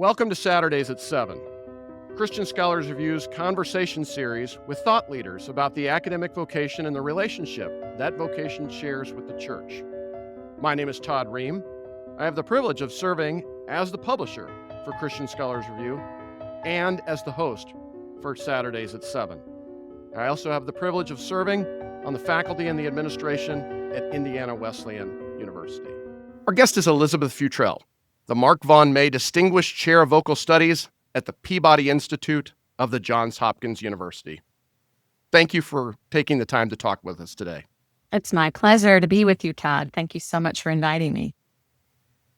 Welcome to Saturdays at 7, Christian Scholars Review's conversation series with thought leaders about the academic vocation and the relationship that vocation shares with the church. My name is Todd Ream. I have the privilege of serving as the publisher for Christian Scholars Review and as the host for Saturdays at 7. I also have the privilege of serving on the faculty and the administration at Indiana Wesleyan University. Our guest is Elizabeth Futral, the Mark Vaughn May Distinguished Chair of Vocal Studies at the Peabody Institute of the Johns Hopkins University. Thank you for taking the time to talk with us today. It's my pleasure to be with you, Todd. Thank you so much for inviting me.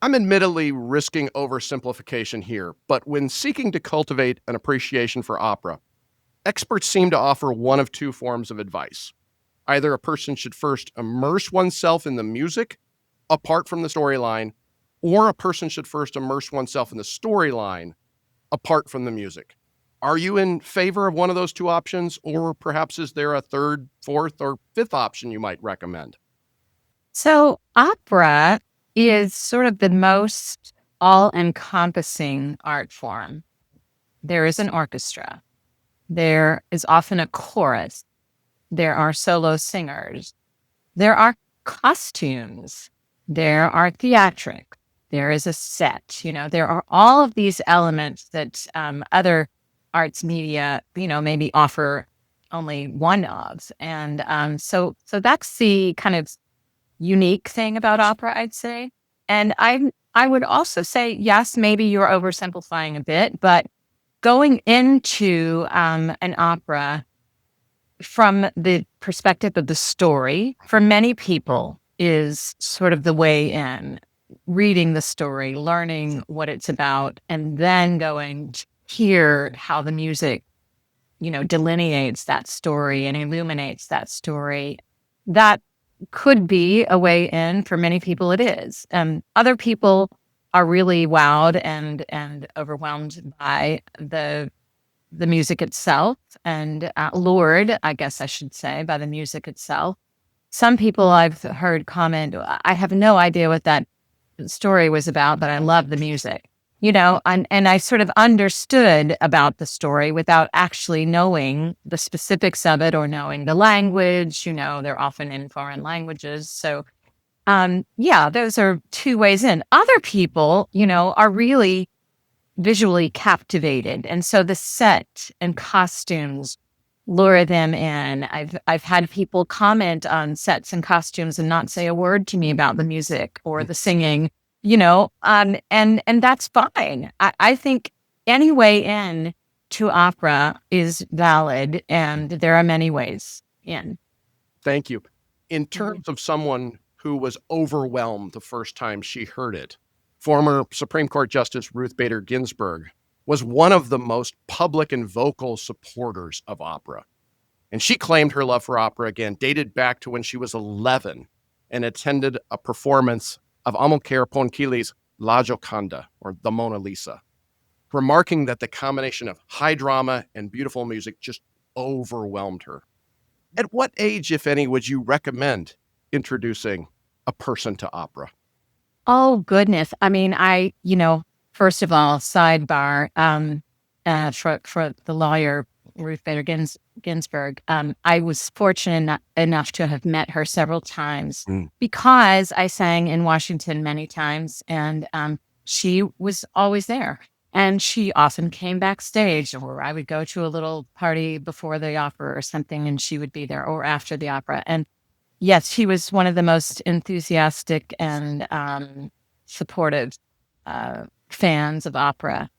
I'm admittedly risking oversimplification here, but when seeking to cultivate an appreciation for opera, experts seem to offer one of two forms of advice. Either a person should first immerse oneself in the music, apart from the storyline, or a person should first immerse oneself in the storyline, apart from the music. Are you in favor of one of those two options, or perhaps is there a third, fourth, or fifth option you might recommend? So opera is sort of the most all-encompassing art form. There is an orchestra. There is often a chorus. There are solo singers. There are costumes. There are theatrics. There is a set. There are all of these elements that other arts media, maybe offer only one of. And so that's the kind of unique thing about opera, I'd say. And I would also say, yes, maybe you're oversimplifying a bit, but going into an opera from the perspective of the story, for many people, is sort of the way in. Reading the story, learning what it's about, and then going to hear how the music, delineates that story and illuminates that story. That could be a way in. For many people, it is. Other people are really wowed and overwhelmed by the music itself and lured, I guess I should say, by the music itself. Some people I've heard comment, I have no idea what that story was about, but I love the music, and I sort of understood about the story without actually knowing the specifics of it or knowing the language. They're often in foreign languages. So, those are two ways in. Other people, are really visually captivated. And so the set and costumes lure them in. I've had people comment on sets and costumes and not say a word to me about the music or the singing, and that's fine. I think any way in to opera is valid, and there are many ways in. Thank you. In terms of someone who was overwhelmed the first time she heard it, former Supreme Court Justice Ruth Bader Ginsburg was one of the most public and vocal supporters of opera. And she claimed her love for opera, again, dated back to when she was 11 and attended a performance of Amilcare Ponchielli's La Gioconda, or the Mona Lisa, remarking that the combination of high drama and beautiful music just overwhelmed her. At what age, if any, would you recommend introducing a person to opera? Oh, goodness. I mean, first of all, sidebar, for the lawyer, Ruth Bader Ginsburg, I was fortunate enough to have met her several times because I sang in Washington many times, and she was always there. And she often came backstage, or I would go to a little party before the opera or something, and she would be there, or after the opera. And yes, she was one of the most enthusiastic and supportive fans of opera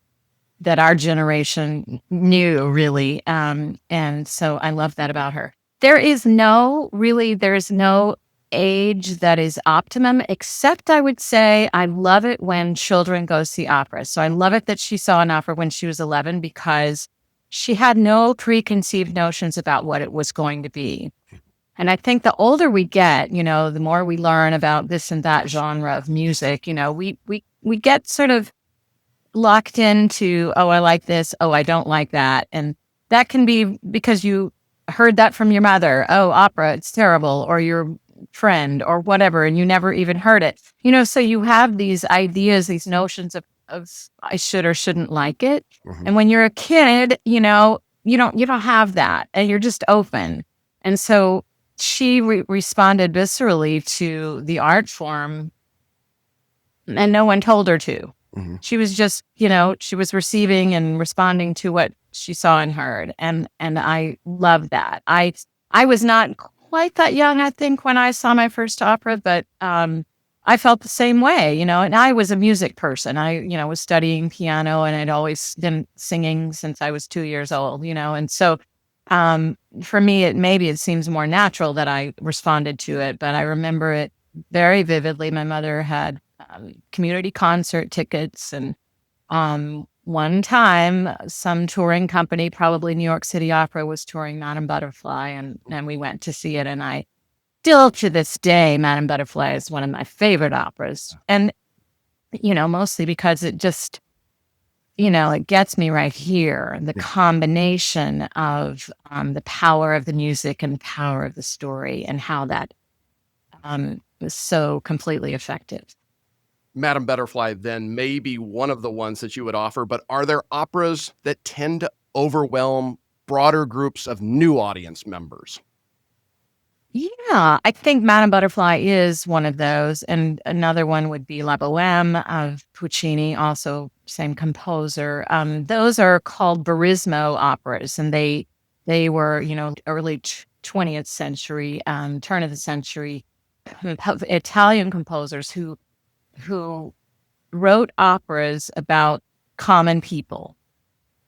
that our generation knew, really. And so I love that about her. There is no age that is optimum, except I would say I love it when children go see opera. So I love it that she saw an opera when she was 11 because she had no preconceived notions about what it was going to be. And I think the older we get, the more we learn about this and that genre of music, we get sort of locked into, oh, I like this, oh, I don't like that. And that can be because you heard that from your mother, oh, opera, it's terrible, or your friend or whatever, and you never even heard it. So you have these ideas, these notions of I should or shouldn't like it. Mhm. And when you're a kid, you don't have that, and you're just open. And so she responded viscerally to the art form, and no one told her to. Mhm. She was just, she was receiving and responding to what she saw and heard. And I love that. I was not quite that young, I think, when I saw my first opera, but I felt the same way, and I was a music person. I, was studying piano, and I'd always been singing since I was 2 years old, and so for me, it seems more natural that I responded to it, but I remember it very vividly. My mother had community concert tickets, and one time some touring company, probably New York City Opera, was touring Madame Butterfly, and we went to see it. And I still, to this day, Madame Butterfly is one of my favorite operas, and mostly because it just it gets me right here. The combination of the power of the music and the power of the story, and how that was so completely effective. Madame Butterfly then may be one of the ones that you would offer, but are there operas that tend to overwhelm broader groups of new audience members? Yeah, I think Madame Butterfly is one of those. And another one would be La Boheme of Puccini, also same composer. Those are called Barismo operas, and they were, early 20th century, turn of the century Italian composers who wrote operas about common people.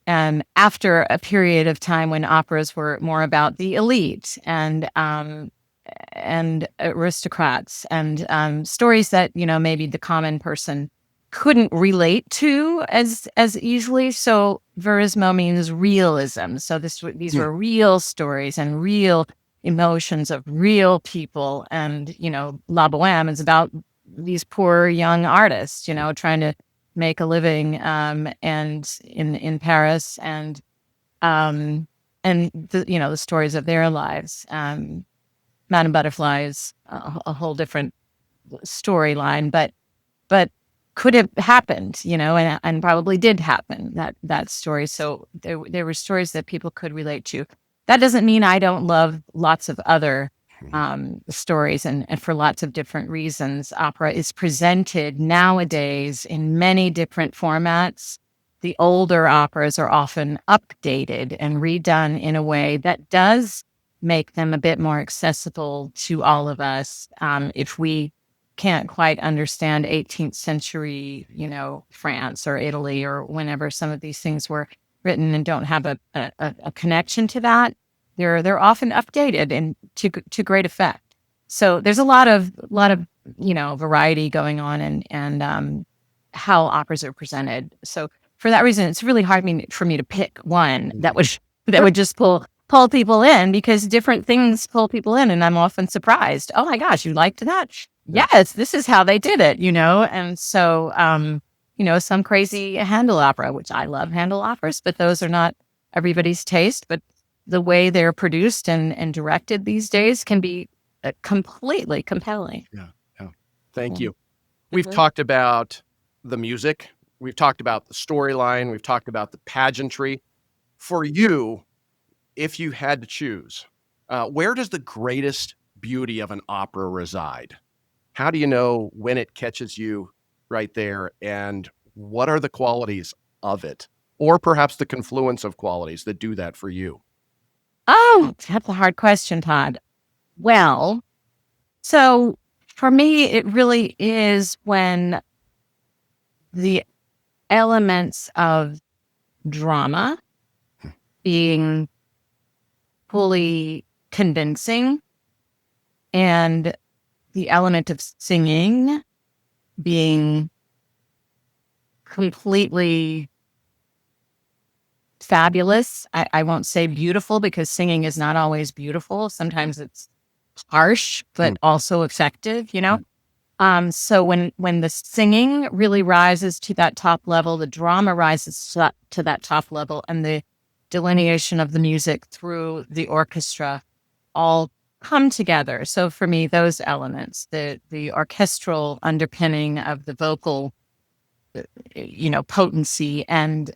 And after a period of time when operas were more about the elite and aristocrats, and stories that maybe the common person couldn't relate to as easily. So verismo means realism. So these were real stories and real emotions of real people. And La Boheme is about these poor young artists, trying to make a living, and in Paris, and the stories of their lives. Madame Butterfly is a whole different storyline, but could have happened, and probably did happen, that story. So there were stories that people could relate to. That doesn't mean I don't love lots of other stories, and for lots of different reasons. Opera is presented nowadays in many different formats. The older operas are often updated and redone in a way that does make them a bit more accessible to all of us. If we can't quite understand 18th century, France or Italy, or whenever some of these things were written, and don't have a connection to that, they're often updated and to great effect. So there's a lot of variety going on, and how operas are presented. So for that reason, it's really hard for me to pick one that would just pull people in, because different things pull people in, and I'm often surprised. Oh my gosh, you liked that? Yes, this is how they did it, And so, some crazy Handel opera, which I love Handel operas, but those are not everybody's taste. But the way they're produced and directed these days can be completely compelling. Yeah. Thank you. We've talked about the music. We've talked about the storyline. We've talked about the pageantry. For you, if you had to choose, where does the greatest beauty of an opera reside? How do you know when it catches you right there, and what are the qualities of it? Or perhaps the confluence of qualities that do that for you? Oh, that's a hard question, Todd. Well, so for me, it really is when the elements of drama being fully convincing, and the element of singing being completely fabulous. I won't say beautiful, because singing is not always beautiful. Sometimes it's harsh, but also effective, So when the singing really rises to that top level, the drama rises to that top level, and the delineation of the music through the orchestra all come together. So for me, those elements, the orchestral underpinning of the vocal potency and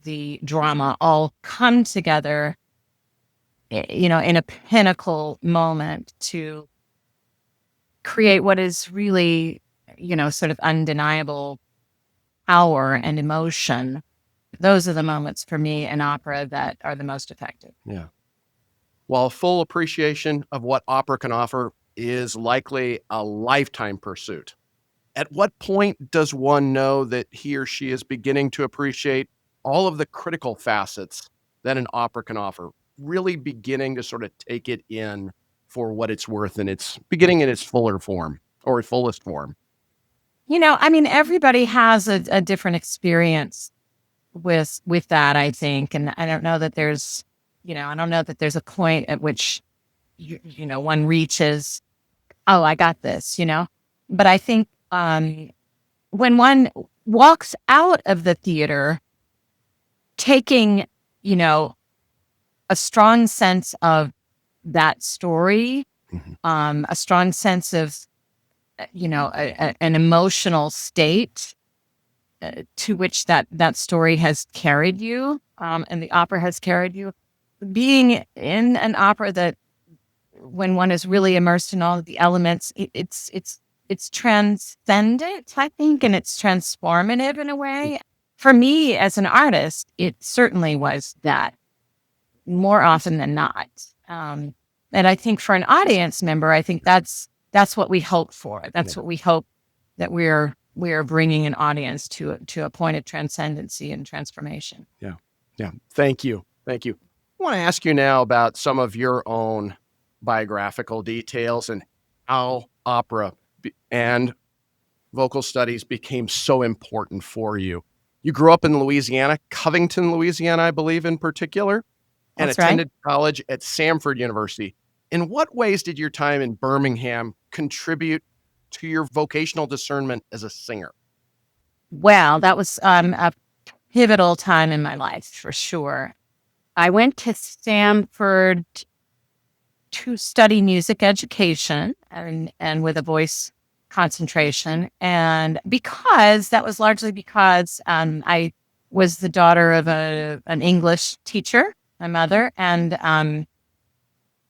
the drama all come together, in a pinnacle moment to create what is really, sort of undeniable power and emotion. Those are the moments for me in opera that are the most effective. Yeah. While full appreciation of what opera can offer is likely a lifetime pursuit, at what point does one know that he or she is beginning to appreciate all of the critical facets that an opera can offer, really beginning to sort of take it in for what it's worth and it's beginning in its fuller form or fullest form? Everybody has a different experience with that, I think. And I don't know that there's a point at which, one reaches, oh, I got this, But I think when one walks out of the theater taking, a strong sense of that story, a strong sense of, an emotional state to which that story has carried you, and the opera has carried you. Being in an opera that, when one is really immersed in all of the elements, it's transcendent, I think, and it's transformative in a way. For me as an artist, it certainly was that more often than not. And I think for an audience member, I think that's what we hope for. That's what we hope, that we are bringing an audience to a point of transcendency and transformation. Yeah. Thank you. I want to ask you now about some of your own biographical details and how opera and vocal studies became so important for you. You grew up in Louisiana, Covington, Louisiana, I believe in particular, and That's right. attended college at Samford University. In what ways did your time in Birmingham contribute to your vocational discernment as a singer? Well, that was a pivotal time in my life, for sure. I went to Samford to study music education and with a voice concentration. And that was largely because I was the daughter of an English teacher, my mother, and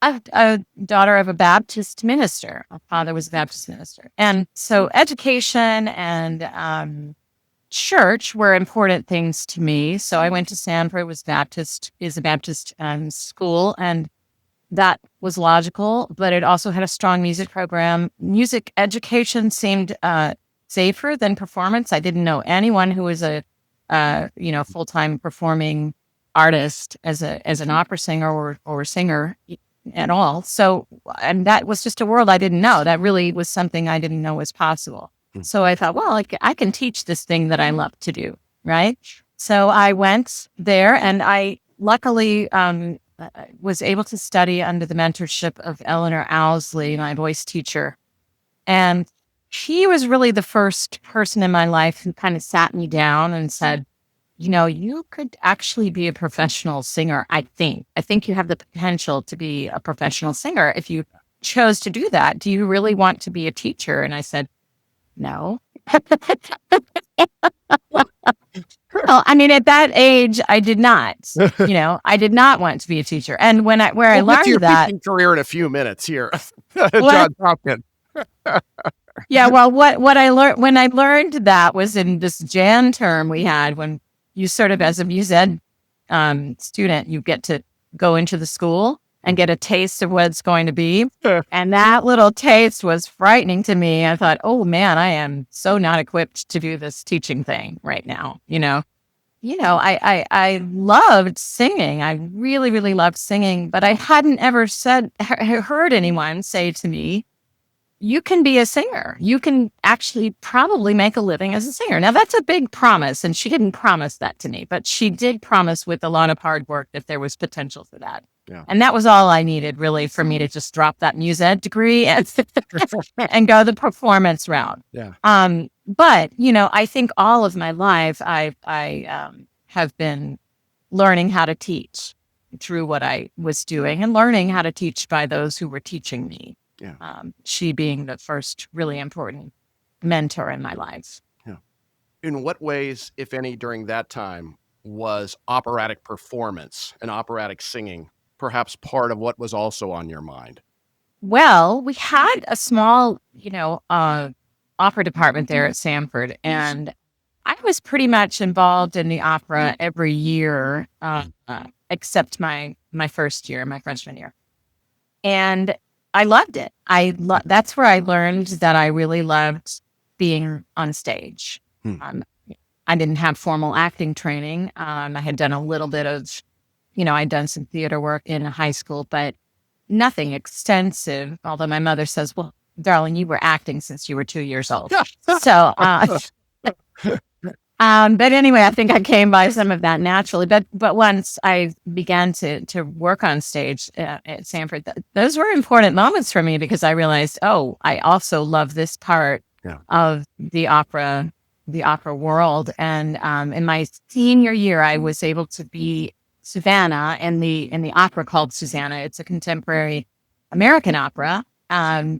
a daughter of a Baptist minister. My father was a Baptist minister. And so education and church were important things to me. So I went to Samford, is a Baptist school, and that was logical, but it also had a strong music program. Music education seemed safer than performance. I didn't know anyone who was a full-time performing artist as an opera singer or singer at all. So, and that was just a world I didn't know. That really was something I didn't know was possible. So I thought, well, I can teach this thing that I love to do, right? So I went there, and I luckily was able to study under the mentorship of Eleanor Ousley, my voice teacher. And she was really the first person in my life who kind of sat me down and said, you could actually be a professional singer, I think. I think you have the potential to be a professional singer if you chose to do that. Do you really want to be a teacher? And I said, no. Well, at that age, I did not. I did not want to be a teacher. And I learned your that teaching career in a few minutes here, John Hopkins. Yeah, well, what I learned when I learned that was in this Jan term we had, when you sort of, as a mus ed student, you get to go into the school and get a taste of what it's going to be. And that little taste was frightening to me. I thought, oh man, I am so not equipped to do this teaching thing right now. I loved singing. I really, really loved singing, but I hadn't ever heard anyone say to me, you can be a singer. You can actually probably make a living as a singer. Now, that's a big promise, and she didn't promise that to me, but she did promise with a lot of hard work that there was potential for that. Yeah. And that was all I needed, really, for me to just drop that mus ed degree and go the performance route. Yeah. But, I think all of my life, I have been learning how to teach through what I was doing and learning how to teach by those who were teaching me. Yeah. She being the first really important mentor in my life. Yeah. In what ways, if any, during that time was operatic performance and operatic singing perhaps part of what was also on your mind? Well, we had a small, opera department there at Samford, and I was pretty much involved in the opera every year, except my first year, my freshman year, and I loved it. That's where I learned that I really loved being on stage. Hmm. I didn't have formal acting training. I had done a little bit of, I'd done some theater work in high school, but nothing extensive. Although my mother says, "Well, darling, you were acting since you were 2 years old." So, but anyway, I think I came by some of that naturally. But once I began to work on stage at Samford, those were important moments for me because I realized, oh, I also love this part of the opera world. And in my senior year, I was able to be Susanna in the opera called Susanna. It's a contemporary American opera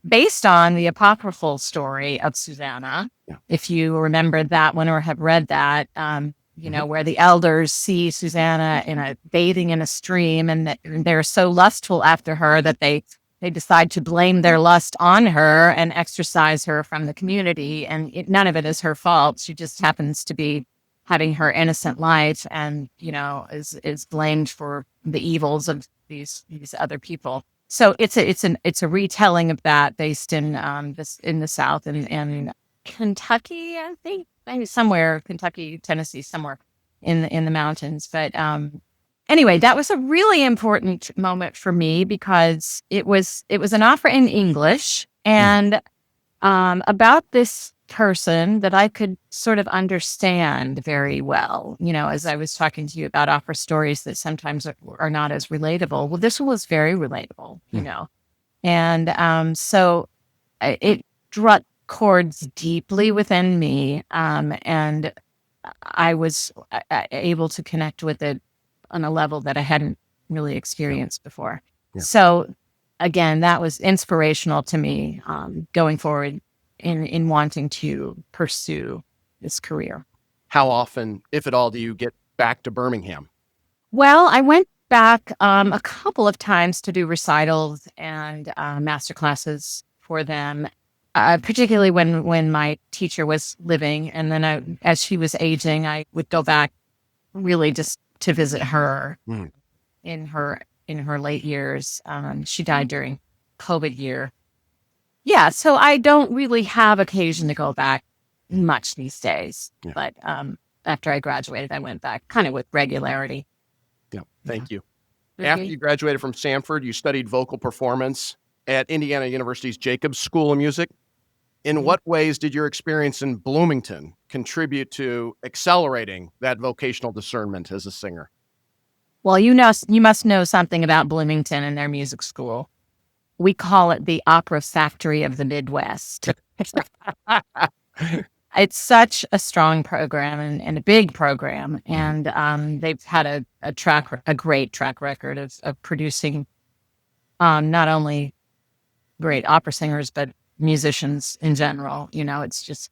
based on the apocryphal story of Susanna. Yeah. If you remember that one or have read that, where the elders see Susanna bathing in a stream, and they're so lustful after her that they decide to blame their lust on her and exorcise her from the community. And none of it is her fault. She just happens to be having her innocent life, and is blamed for the evils of these other people. So it's a retelling of that based in the South and Kentucky, I think, maybe somewhere Kentucky, Tennessee, somewhere in the mountains. But anyway, that was a really important moment for me because it was an opera in English and about this person that I could sort of understand very well. As I was talking to you about opera stories that sometimes are not as relatable. Well, this one was very relatable, and so it struck chords deeply within me, and I was able to connect with it on a level that I hadn't really experienced before. Yeah. So again, that was inspirational to me going forward in wanting to pursue this career. How often, if at all, do you get back to Birmingham? Well, I went back a couple of times to do recitals and master classes for them, particularly when my teacher was living. And then as she was aging, I would go back really just to visit her in her late years. She died during COVID year. Yeah, so I don't really have occasion to go back much these days. Yeah. But after I graduated, I went back kind of with regularity. Yeah, thank you. After you graduated from Samford, you studied vocal performance at Indiana University's Jacobs School of Music. In what ways did your experience in Bloomington contribute to accelerating that vocational discernment as a singer? Well, you must know something about Bloomington and their music school. We call it the opera factory of the Midwest. It's such a strong program and a big program. And they've had a great track record of producing not only great opera singers, but musicians in general. It's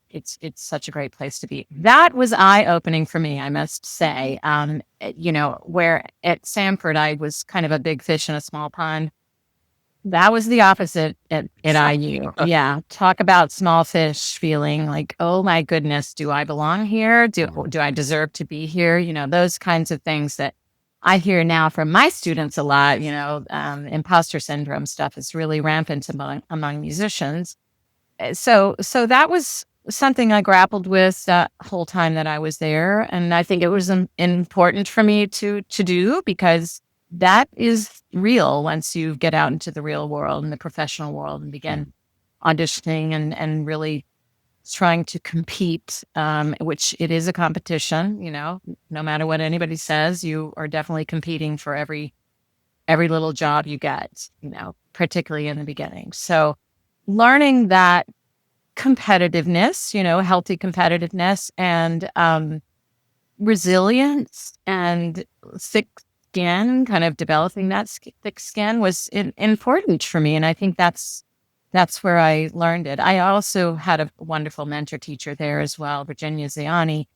such a great place to be. That was eye-opening for me, I must say. Where at Samford, I was kind of a big fish in a small pond. That was the opposite at IU. Yeah. Talk about small fish feeling like, oh my goodness, do I belong here? Do I deserve to be here? Those kinds of things that I hear now from my students a lot. Imposter syndrome stuff is really rampant among musicians. So that was something I grappled with that whole time that I was there. And I think it was important for me to do because that is real once you get out into the real world and the professional world and begin auditioning and really trying to compete, which it is a competition, no matter what anybody says, you are definitely competing for every little job you get, particularly in the beginning. So learning that competitiveness, healthy competitiveness and resilience and thick skin, kind of developing that thick skin was important for me. And I think that's That's where I learned it. I also had a wonderful mentor teacher there as well, Virginia Zeani,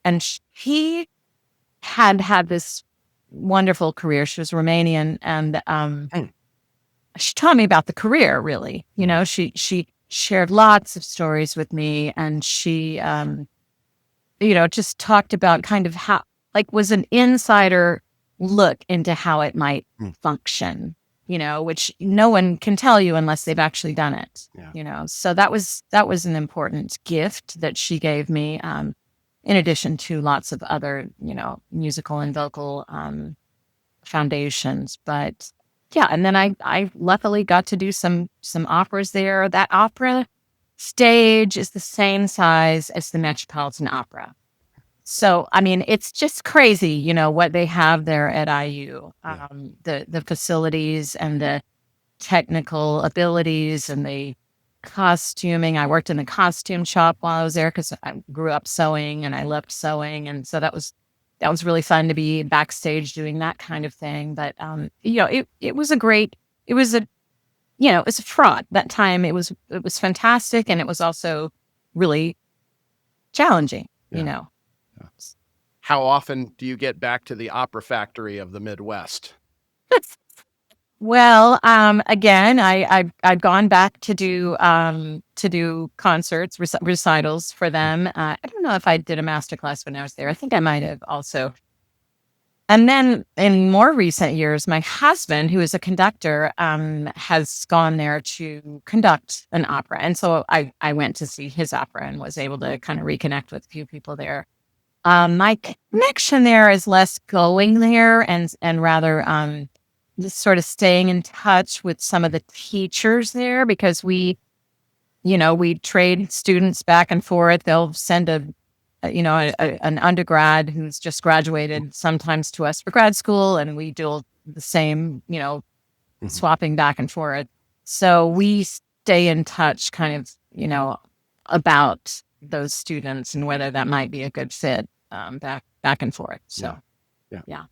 and he had this wonderful career. She was Romanian, and she taught me about the career. Really, she shared lots of stories with me, and she just talked about kind of how, like, was an insider look into how it might function, which no one can tell you unless they've actually done it. So that was an important gift that she gave me, in addition to lots of other, musical and vocal foundations. But yeah, and then I luckily got to do some operas there. That opera stage is the same size as the Metropolitan Opera. So, I mean, it's just crazy, what they have there at IU, the facilities and the technical abilities and the costuming. I worked in the costume shop while I was there because I grew up sewing and I loved sewing. And so that was really fun to be backstage doing that kind of thing. But, it was it's a fraud. That time it was fantastic. And it was also really challenging, How often do you get back to the opera factory of the Midwest? Well, again, I've gone back to do concerts, recitals for them. I don't know if I did a masterclass when I was there. I think I might have also. And then in more recent years, my husband, who is a conductor, has gone there to conduct an opera. And so I went to see his opera and was able to kind of reconnect with a few people there. My connection there is less going there and rather just sort of staying in touch with some of the teachers there, because we trade students back and forth. They'll send an undergrad who's just graduated sometimes to us for grad school, and we do the same, swapping back and forth. So we stay in touch kind of, about those students and whether that might be a good fit, back and forth. So, yeah.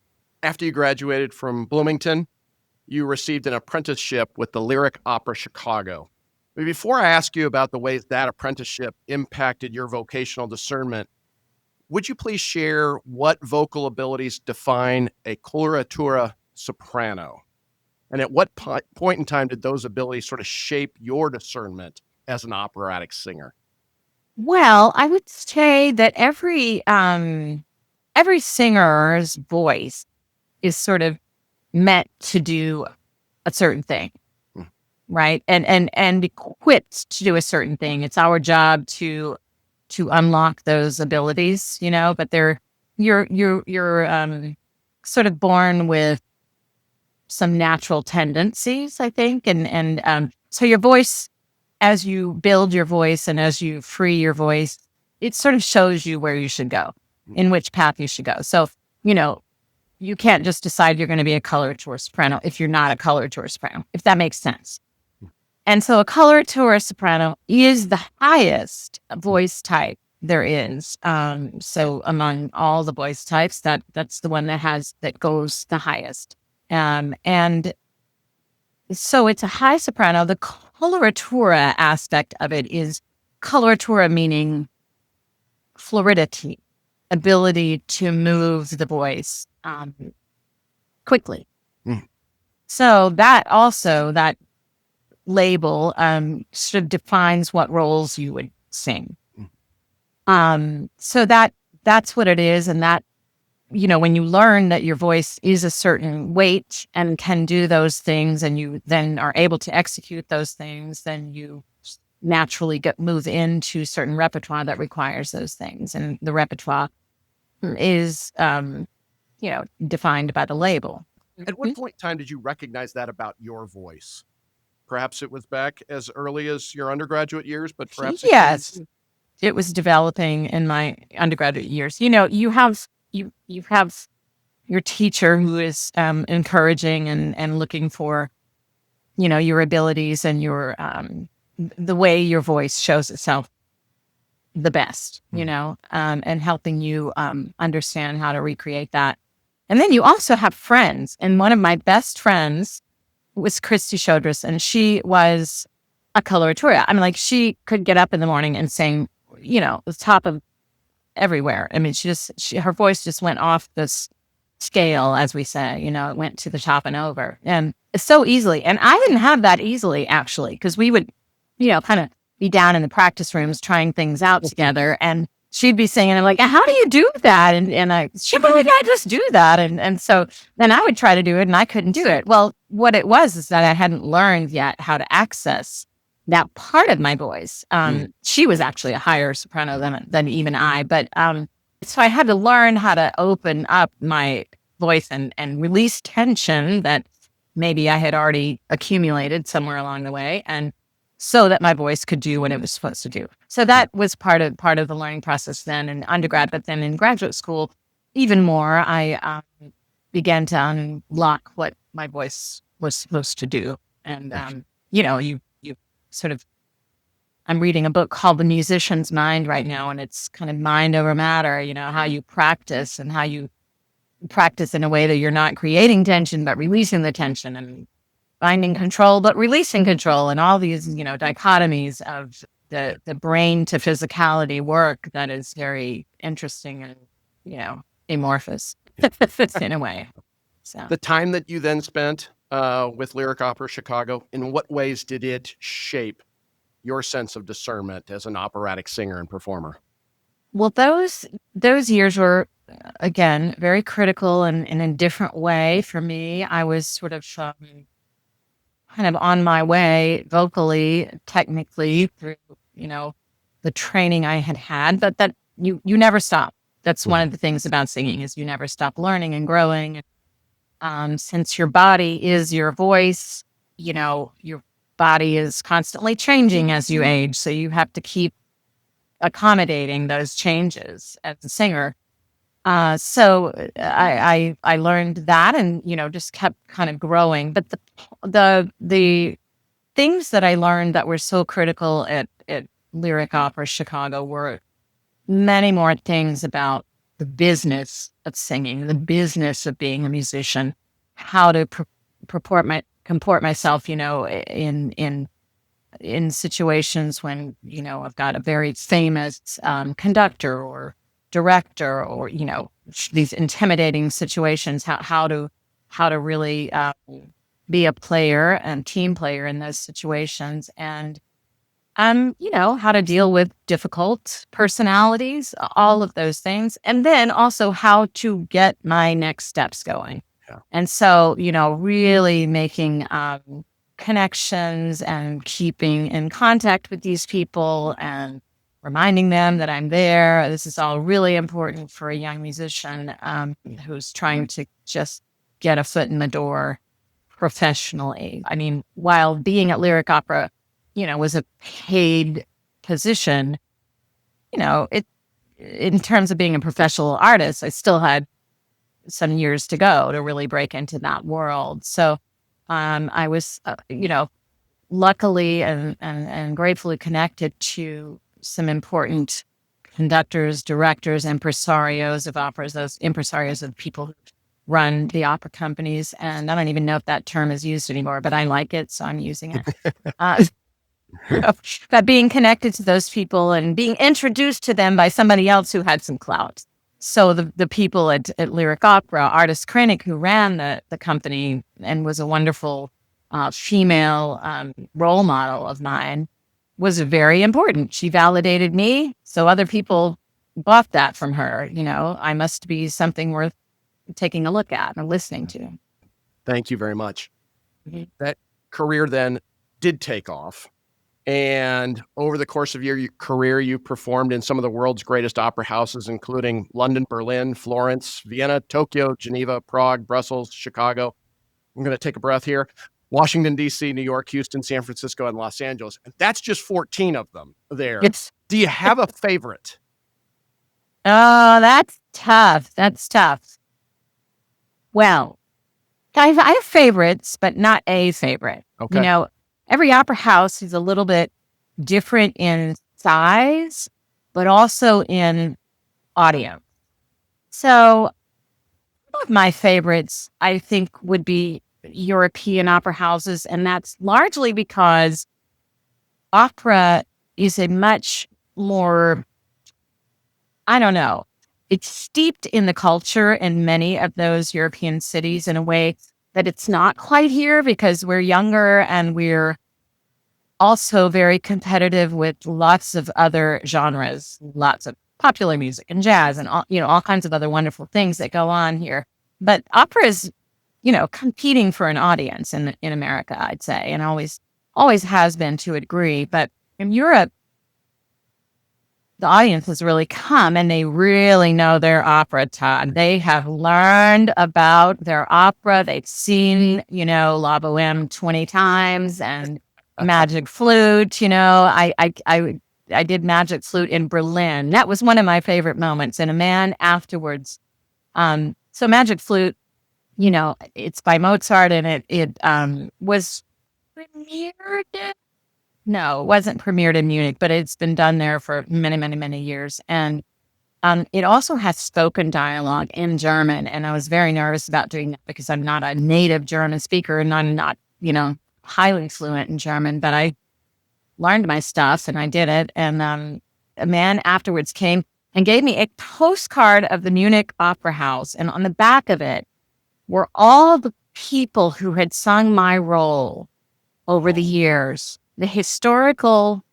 After you graduated from Bloomington, you received an apprenticeship with the Lyric Opera Chicago. But before I ask you about the ways that apprenticeship impacted your vocational discernment, would you please share what vocal abilities define a coloratura soprano? And at what point in time did those abilities sort of shape your discernment as an operatic singer? Well, I would say that every singer's voice is sort of meant to do a certain thing, right? And equipped to do a certain thing. It's our job to unlock those abilities, but you're sort of born with some natural tendencies, I think. And so your voice, as you build your voice and as you free your voice, it sort of shows you where you should go, in which path you should go. So, you can't just decide you're going to be a coloratura soprano if you're not a coloratura soprano, if that makes sense. And so a coloratura soprano is the highest voice type there is. So among all the voice types, that's the one that goes the highest. And so it's a high soprano. The coloratura aspect of it is coloratura meaning fluidity, ability to move the voice quickly. So that label sort of defines what roles you would sing. So that's what it is. And that, when you learn that your voice is a certain weight and can do those things, and you then are able to execute those things, then you naturally move into certain repertoire that requires those things. And the repertoire is, defined by the label. At what point in time did you recognize that about your voice? Perhaps it was back as early as your undergraduate years, but perhaps yes, it was developing in my undergraduate years. You have your teacher who is encouraging and looking for, your abilities and your the way your voice shows itself the best, and helping you understand how to recreate that. And then you also have friends. And one of my best friends was Christy Shodris, and she was a coloratura. I mean, like, she could get up in the morning and sing, the top of everywhere. I mean, her voice just went off this scale, as we say, it went to the top and over, and so easily. And I didn't have that easily, actually, because we would, kind of be down in the practice rooms trying things out together, and she'd be singing, and I'm like, how do you do that? She'd be like, I just do that. And so then I would try to do it, and I couldn't do it. Well, what it was is that I hadn't learned yet how to access that part of my voice. She was actually a higher soprano than even I, but so I had to learn how to open up my voice and release tension that maybe I had already accumulated somewhere along the way, and so that my voice could do what it was supposed to do. So that was part of the learning process then in undergrad, but then in graduate school, even more, I began to unlock what my voice was supposed to do. And, you sort of, I'm reading a book called The Musician's Mind right now, and it's kind of mind over matter, how you practice and how you practice in a way that you're not creating tension, but releasing the tension, and finding control, but releasing control, and all these, dichotomies of the brain to physicality work that is very interesting and, amorphous in a way. So The time that you then spent with Lyric Opera Chicago, in what ways did it shape your sense of discernment as an operatic singer and performer? Well, those years were, again, very critical and in a different way for me. I was sort of kind of on my way vocally, technically, through, the training I had, but that you never stop. That's one of the things about singing, is you never stop learning and growing. Since your body is your voice, your body is constantly changing as you age. So you have to keep accommodating those changes as a singer. So I learned that, and just kept kind of growing. But the things that I learned that were so critical at Lyric Opera Chicago were many more things about the business of singing, the business of being a musician, how to comport myself, in situations when, I've got a very famous conductor or director, or, these intimidating situations, how to really be a player and team player in those situations. And, how to deal with difficult personalities, all of those things. And then also how to get my next steps going. Yeah. And so, really making connections and keeping in contact with these people and reminding them that I'm there. This is all really important for a young musician who's trying to just get a foot in the door professionally. I mean, while being at Lyric Opera, was a paid position, it, in terms of being a professional artist, I still had some years to go to really break into that world. So I was, luckily and gratefully connected to some important conductors, directors, impresarios of operas, those impresarios of people who run the opera companies. And I don't even know if that term is used anymore, but I like it, so I'm using it. But being connected to those people and being introduced to them by somebody else who had some clout. So the people at Lyric Opera, Ardis Krainik, who ran the company and was a wonderful female role model of mine, was very important. She validated me, so other people bought that from her. I must be something worth taking a look at and listening to. Thank you very much. Mm-hmm. That career then did take off. And over the course of your career, you performed in some of the world's greatest opera houses, including London, Berlin, Florence, Vienna, Tokyo, Geneva, Prague, Brussels, Chicago. I'm going to take a breath here. Washington, D.C., New York, Houston, San Francisco, and Los Angeles. And that's just 14 of them there. Do you have a favorite? Oh, that's tough. That's tough. Well, I have favorites, but not a favorite. Okay. Every opera house is a little bit different in size, but also in audience. So one of my favorites, I think, would be European opera houses. And that's largely because opera is a much more, I don't know, it's steeped in the culture in many of those European cities in a way that it's not quite here because we're younger and we're also very competitive with lots of other genres, lots of popular music and jazz and all kinds of other wonderful things that go on here. But opera is, competing for an audience in America, I'd say, and always has been to a degree. But in Europe, the audience has really come and they really know their opera, Todd. They have learned about their opera. They've seen, La Boheme 20 times and Magic Flute. I did Magic Flute in Berlin. That was one of my favorite moments. And a man afterwards. So Magic Flute, it's by Mozart and it was premiered. No, it wasn't premiered in Munich, but it's been done there for many, many, many years. And it also has spoken dialogue in German. And I was very nervous about doing that because I'm not a native German speaker and I'm not, highly fluent in German, but I learned my stuff and I did it. And a man afterwards came and gave me a postcard of the Munich Opera House. And on the back of it were all the people who had sung my role over the years. The historical,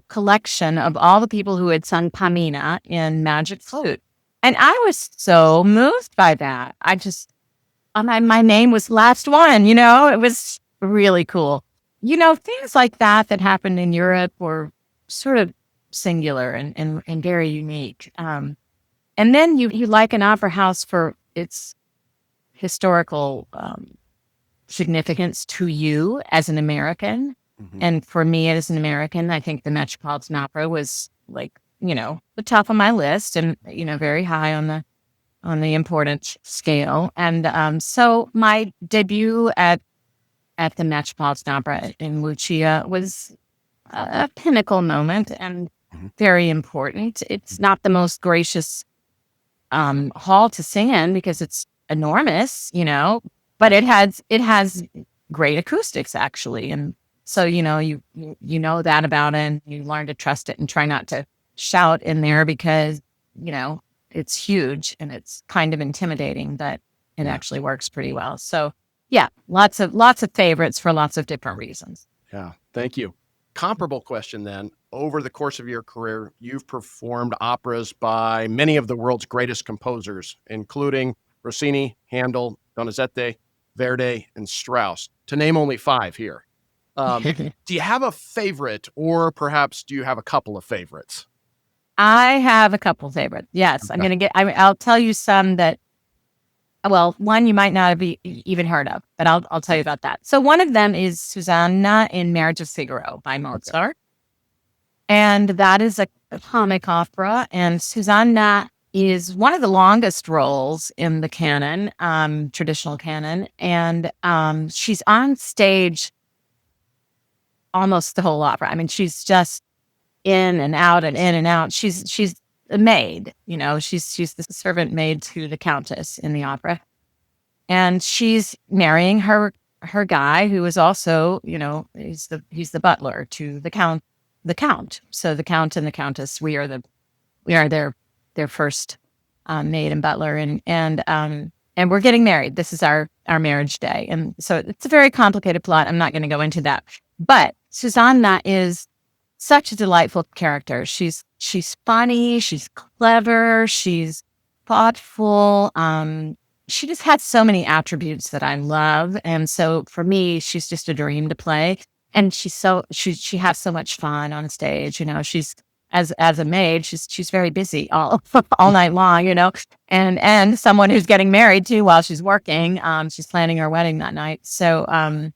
collection of all the people who had sung Pamina in Magic Flute. And I was so moved by that. My name was last one, it was really cool. Things like that happened in Europe were sort of singular and very unique. And then you like an opera house for its historical significance to you as an American. Mm-hmm. And for me as an American, I think the Metropolitan Opera was the top of my list and, very high on the importance scale. And so my debut at the Metropolitan Opera in Lucia was a pinnacle moment and very important. It's not the most gracious hall to sing in because it's enormous, but it has great acoustics actually. And so, you know that about it and you learn to trust it and try not to shout in there because, it's huge and it's kind of intimidating, but it actually works pretty well. So yeah, lots of favorites for lots of different reasons. Yeah. Thank you. Comparable question then. Over the course of your career, you've performed operas by many of the world's greatest composers, including Rossini, Handel, Donizetti, Verdi, and Strauss, to name only 5 here. Do you have a favorite, or perhaps do you have a couple of favorites? I have a couple favorites. Yes, okay. I'll tell you some that, one you might not have even heard of, but I'll tell you about that. So one of them is Susanna in Marriage of Figaro by Mozart. Okay. And that is a comic opera. And Susanna is one of the longest roles in the canon, traditional canon. And she's on stage almost the whole opera. I mean, she's just in and out and in and out. She's a maid, she's the servant maid to the countess in the opera. And she's marrying her guy who is also, he's the butler to the count. So the count and the countess, we are their first maid and butler, and we're getting married. This is our marriage day, and so it's a very complicated plot. I'm not going to go into that, but Susanna is such a delightful character. She's funny, she's clever, she's thoughtful. She just has so many attributes that I love, and so for me, she's just a dream to play. And she has so much fun on stage. She's as a maid, she's very busy all night long. And someone who's getting married too while she's working. She's planning her wedding that night. So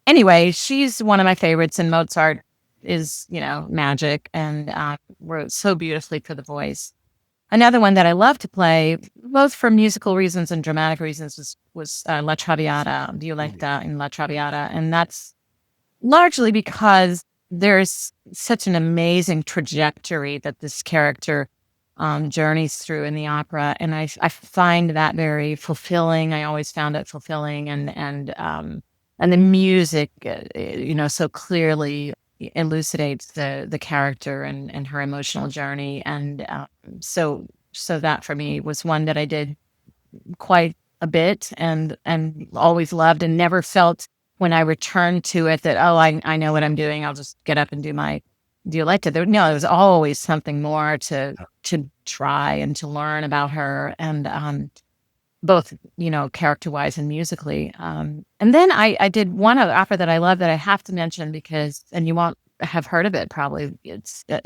anyway, she's one of my favorites. And Mozart is magic and wrote so beautifully for the voice. Another one that I love to play, both for musical reasons and dramatic reasons, was La Traviata, Violetta in La Traviata, and that's largely because there's such an amazing trajectory that this character journeys through in the opera, and I find that very fulfilling. I always found it fulfilling, and the music, so clearly elucidates the character and her emotional journey. And so that for me was one that I did quite a bit and always loved, and never felt when I returned to it that, oh, I know what I'm doing. I'll just get up and do my Violetta. There was always something more to try and to learn about her, and both, character wise and musically. And then I did one other opera that I love that I have to mention because, and you won't have heard of it probably. It's a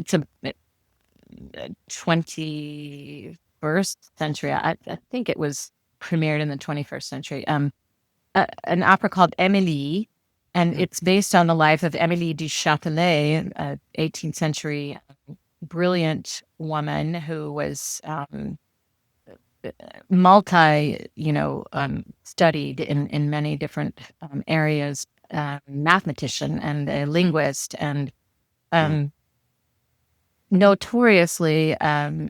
21st century. I think it was premiered in the 21st century. An opera called Emilie, and it's based on the life of Emilie du Châtelet, 18th century brilliant woman who was multi, studied in many different areas, mathematician and a linguist, and notoriously, a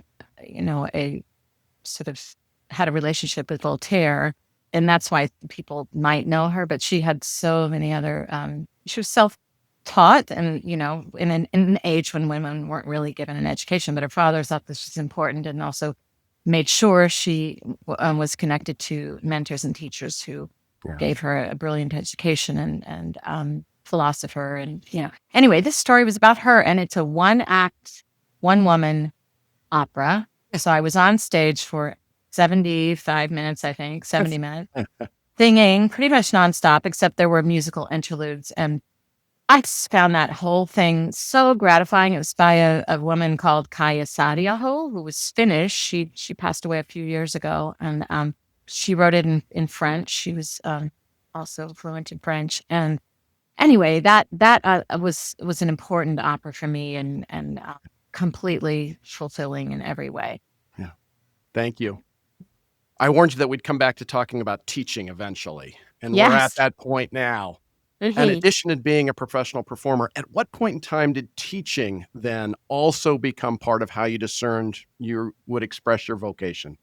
sort of had a relationship with Voltaire, and that's why people might know her. But she had so many other. She was self-taught, and in an age when women weren't really given an education. But her father thought this was important, and also made sure she was connected to mentors and teachers who gave her a brilliant education and philosopher. And anyway, this story was about her, and it's a one-act, one-woman opera. So I was on stage for 75 minutes, I think, 70 minutes, singing pretty much nonstop, except there were musical interludes. And I just found that whole thing so gratifying. It was by a woman called Kaija Saariaho, who was Finnish. She passed away a few years ago, and she wrote it in French. She was also fluent in French. And anyway, that was an important opera for me, and completely fulfilling in every way. Yeah, thank you. I warned you that we'd come back to talking about teaching eventually, and we're at that point now. In addition to being a professional performer, at what point in time did teaching then also become part of how you discerned you would express your vocation?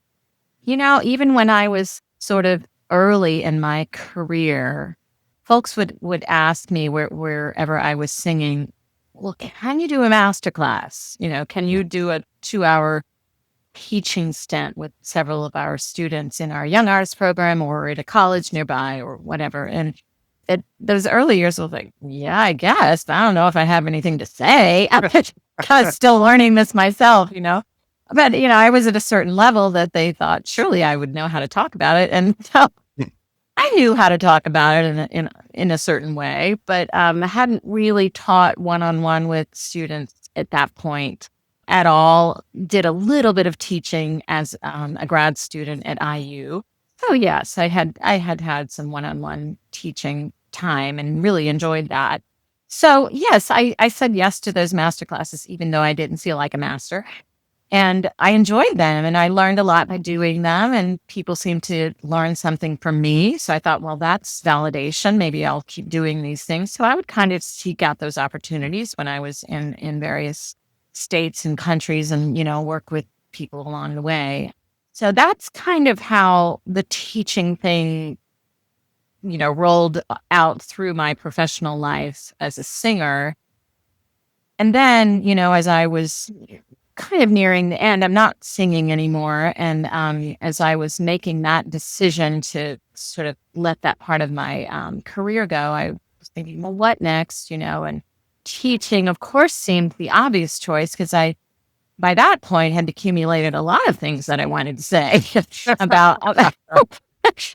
Even when I was sort of early in my career, folks would ask me wherever I was singing, well, can you do a master class? Can you do a 2-hour teaching stint with several of our students in our young artist program or at a college nearby or whatever? And those early years, I was like, yeah, I guess. I don't know if I have anything to say. I was still learning this myself, But, I was at a certain level that they thought surely I would know how to talk about it. And so I knew how to talk about it in a certain way, but I hadn't really taught one-on-one with students at that point at all. Did a little bit of teaching as a grad student at IU. So yes, I had some one-on-one teaching time and really enjoyed that. So yes, I said yes to those master classes, even though I didn't feel like a master. And I enjoyed them, and I learned a lot by doing them, and people seemed to learn something from me. So I thought, well, that's validation. Maybe I'll keep doing these things. So I would kind of seek out those opportunities when I was in various states and countries and, work with people along the way. So that's kind of how the teaching thing, rolled out through my professional life as a singer. And then, as I was kind of nearing the end, I'm not singing anymore. And as I was making that decision to sort of let that part of my career go, I was thinking, well, what next? And teaching, of course, seemed the obvious choice because I, by that point, had accumulated a lot of things that I wanted to say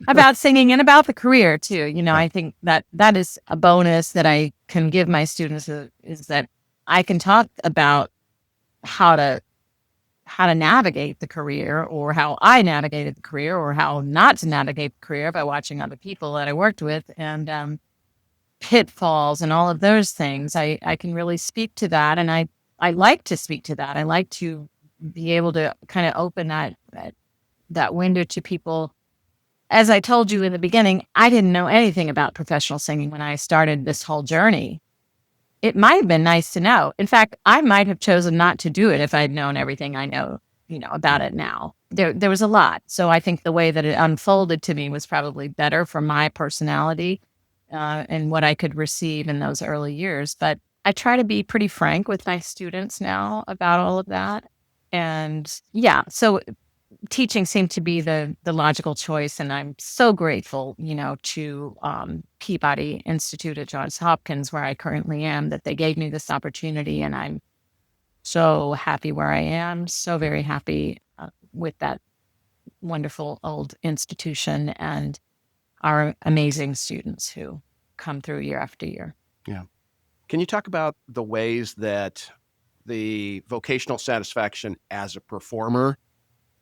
about singing and about the career too. I think that is a bonus that I can give my students is that I can talk about how to navigate the career, or how I navigated the career, or how not to navigate the career by watching other people that I worked with, and pitfalls and all of those things. I can really speak to that, and I like to speak to that. I like to be able to kind of open that window to people. As I told you in the beginning, I didn't know anything about professional singing when I started this whole journey. It might have been nice to know. In fact, I might have chosen not to do it if I'd known everything I know, about it now. There was a lot. So I think the way that it unfolded to me was probably better for my personality and what I could receive in those early years. But I try to be pretty frank with my students now about all of that. And yeah, so teaching seemed to be the logical choice, and I'm so grateful, to Peabody Institute at Johns Hopkins, where I currently am, that they gave me this opportunity, and I'm so happy where I am, so very happy with that wonderful old institution and our amazing students who come through year after year. Yeah. Can you talk about the ways that the vocational satisfaction as a performer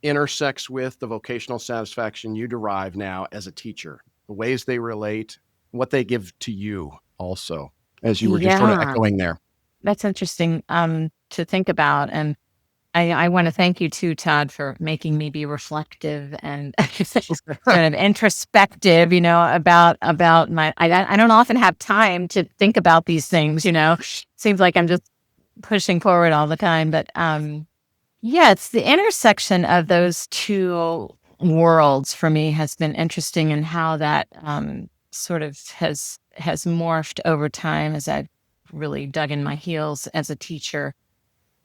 intersects with the vocational satisfaction you derive now as a teacher? The ways they relate, what they give to you also, as you were just sort of Yeah, echoing there. that's interesting to think about. And I want to thank you too, Todd, for making me be reflective and sort of introspective, about my, I don't often have time to think about these things, seems like I'm just pushing forward all the time. But yeah, it's the intersection of those two worlds for me has been interesting, and how that sort of has morphed over time as I've really dug in my heels as a teacher.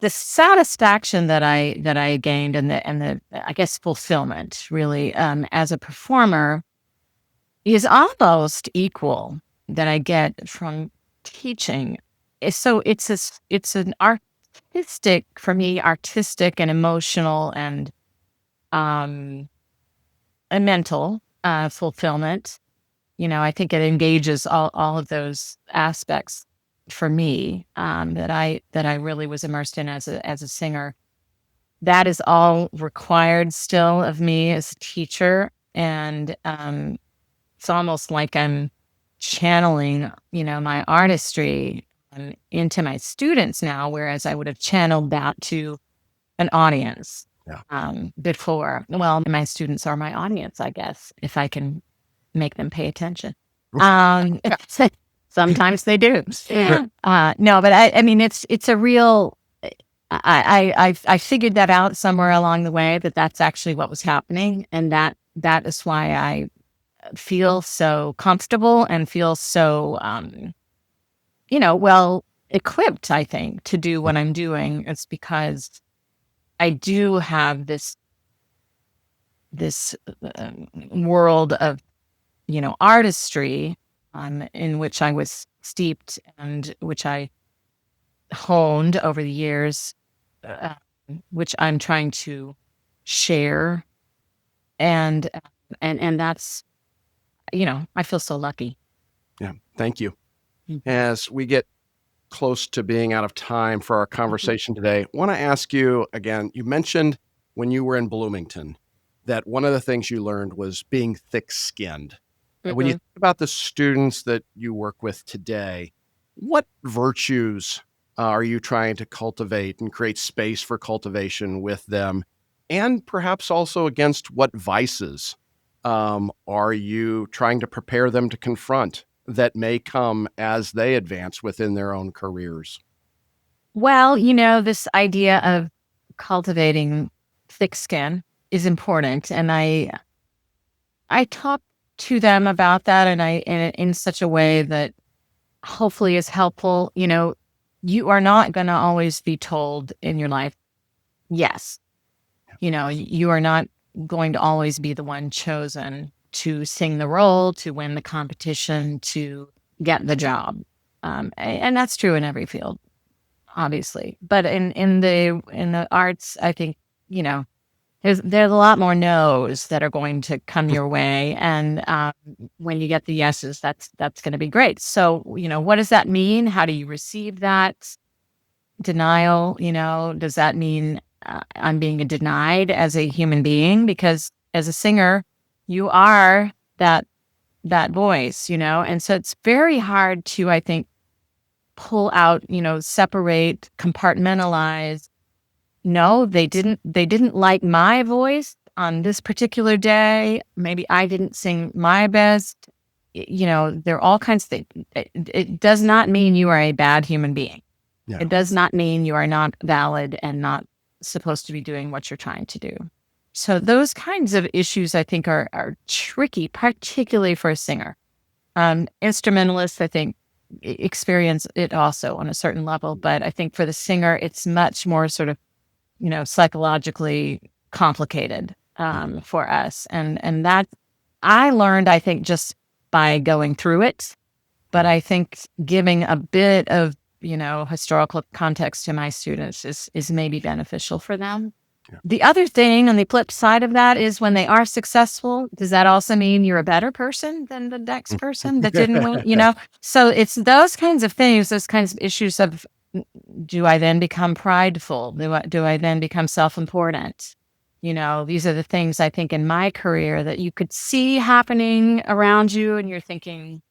The satisfaction that I gained, and the I guess fulfillment really as a performer is almost equal that I get from teaching. So it's an artistic, for me, artistic and emotional um and mental fulfillment. I think it engages all of those aspects for me, that I really was immersed in as a singer. That is all required still of me as a teacher, and it's almost like I'm channeling, my artistry into my students now, whereas I would have channeled that to an audience Yeah. before. Well, my students are my audience, I guess, if I can make them pay attention. Um, Sometimes they do. No, but I mean, it's a real. I figured that out somewhere along the way, that that's actually what was happening, and that is why I feel so comfortable and feel so well equipped, I think, to do what I'm doing. It's because I do have this world of artistry, in which I was steeped and which I honed over the years, uh, which I'm trying to share, and that's, I feel so lucky. Yeah. Thank you. Mhm. As we get close to being out of time for our conversation today, I want to ask you again. You mentioned when you were in Bloomington that one of the things you learned was being thick skinned. When you Mhm. think about the students that you work with today, what virtues are you trying to cultivate and create space for cultivation with them? And perhaps also against what vices are you trying to prepare them to confront that may come as they advance within their own careers? Well, this idea of cultivating thick skin is important, and I talk to them about that, and in such a way that hopefully is helpful. You are not going to always be told in your life yes. You are not going to always be the one chosen to sing the role, to win the competition, to get the job. And that's true in every field, obviously. But in the arts, I think, there's a lot more no's that are going to come your way, and when you get the yeses, that's going to be great. So, what does that mean? How do you receive that denial? Does that mean I'm being denied as a human being? Because as a singer, you are that voice, and so it's very hard to, I think, pull out, separate, compartmentalize. No, they didn't like my voice on this particular day. Maybe I didn't sing my best. There are all kinds of things. It does not mean you are a bad human being. Yeah. It does not mean you are not valid and not supposed to be doing what you're trying to do. So those kinds of issues, I think, are, are, tricky, particularly for a singer. Instrumentalists, I think, experience it also on a certain level. But I think for the singer, it's much more sort of, psychologically complicated for us. And that I learned, I think, just by going through it. But I think giving a bit of, historical context to my students is maybe beneficial for them. Yeah. The other thing on the flip side of that is when they are successful, does that also mean you're a better person than the next person that didn't win? So it's those kinds of things, those kinds of issues of, do I then become prideful? Do I then become self-important? These are the things I think in my career that you could see happening around you and you're thinking,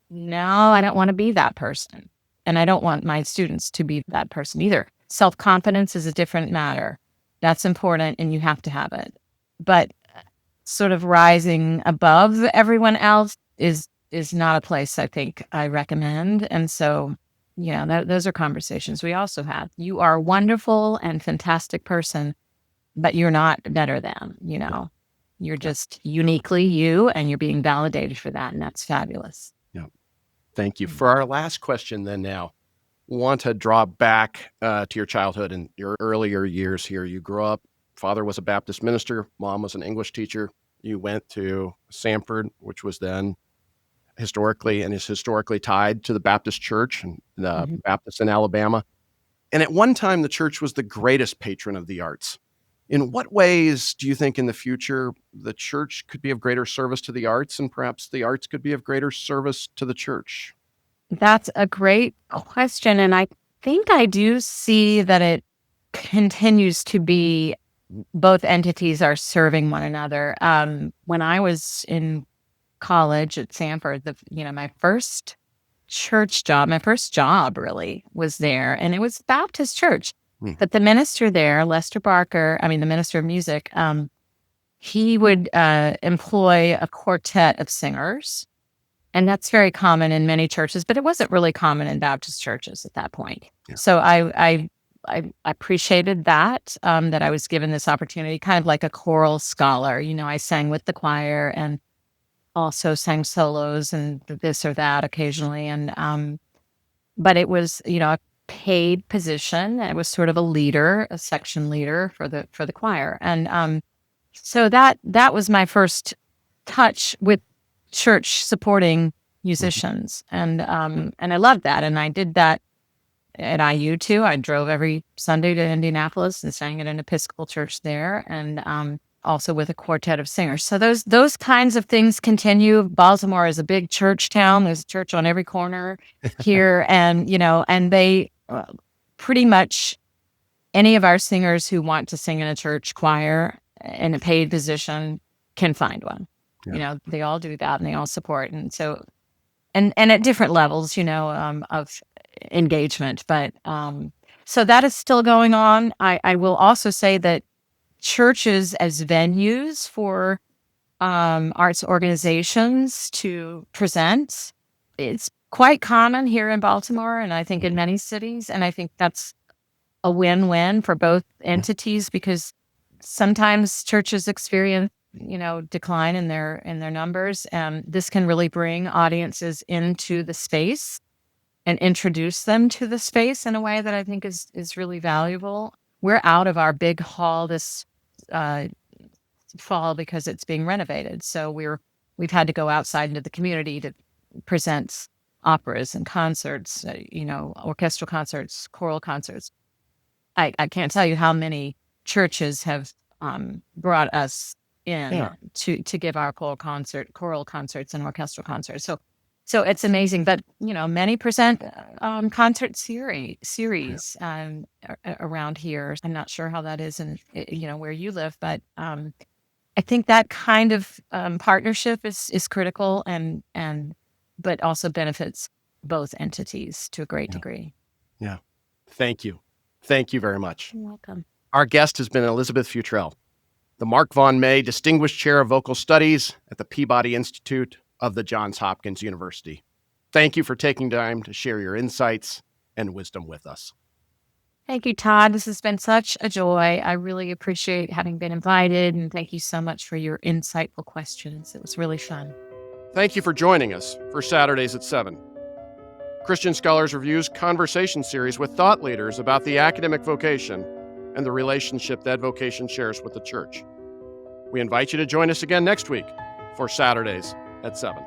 no, I don't want to be that person. And I don't want my students to be that person either. Self-confidence is a different matter. That's important and you have to have it. But sort of rising above everyone else is not a place I think I recommend. And so, those are conversations we also have. You are a wonderful and fantastic person, but you're not better than, You're just uniquely you and you're being validated for that. And that's fabulous. Yeah. Thank you. For our last question then now, want to draw back to your childhood and your earlier years here. You grew up, father was a Baptist minister, mom was an English teacher. You went to Samford, which was then historically tied to the Baptist church and the Baptists in Alabama. And at one time, the church was the greatest patron of the arts. In what ways do you think in the future the church could be of greater service to the arts and perhaps the arts could be of greater service to the church? That's a great question. And I think I do see that it continues to be both entities are serving one another. When I was in college at Samford, my first church job, my first job really was there, and it was Baptist church. But the minister there, Lester Barker, the minister of music, he would employ a quartet of singers. And that's very common in many churches, but it wasn't really common in Baptist churches at that point. Yeah. So I appreciated that I was given this opportunity, kind of like a choral scholar. I sang with the choir and also sang solos and this or that occasionally. And but it was, a paid position. It was sort of a leader, a section leader for the choir. And so that was my first touch with church supporting musicians. And I loved that. And I did that at IU too. I drove every Sunday to Indianapolis and sang at an Episcopal church there, and also with a quartet of singers. So those kinds of things continue. Baltimore is a big church town. There's a church on every corner here. And, and they pretty much any of our singers who want to sing in a church choir in a paid position can find one. Yeah. They all do that and they all support. And so, and at different levels, of engagement. But so that is still going on. I will also say that churches as venues for arts organizations to present, it's quite common here in Baltimore and I think in many cities. And I think that's a win-win for both entities because sometimes churches experience decline in their numbers, and this can really bring audiences into the space and introduce them to the space in a way that I think is really valuable. We're out of our big hall this fall because it's being renovated, so we've had to go outside into the community to present operas and concerts, orchestral concerts, choral concerts. I can't tell you how many churches have brought us in to give our choral concerts and orchestral concerts. So it's amazing. But many present concert series around here. I'm not sure how that is in where you live, but I think that kind of partnership is critical and but also benefits both entities to a great degree. Yeah. Thank you very much. You're welcome. Our guest has been Elizabeth Futral, the Mark Vaughn May Distinguished Chair of Vocal Studies at the Peabody Institute of the Johns Hopkins University. Thank you for taking time to share your insights and wisdom with us. Thank you, Todd. This has been such a joy. I really appreciate having been invited, and thank you so much for your insightful questions. It was really fun. Thank you for joining us for Saturdays at 7. Christian Scholars Review's conversation series with thought leaders about the academic vocation and the relationship that vocation shares with the church. We invite you to join us again next week for Saturdays at 7.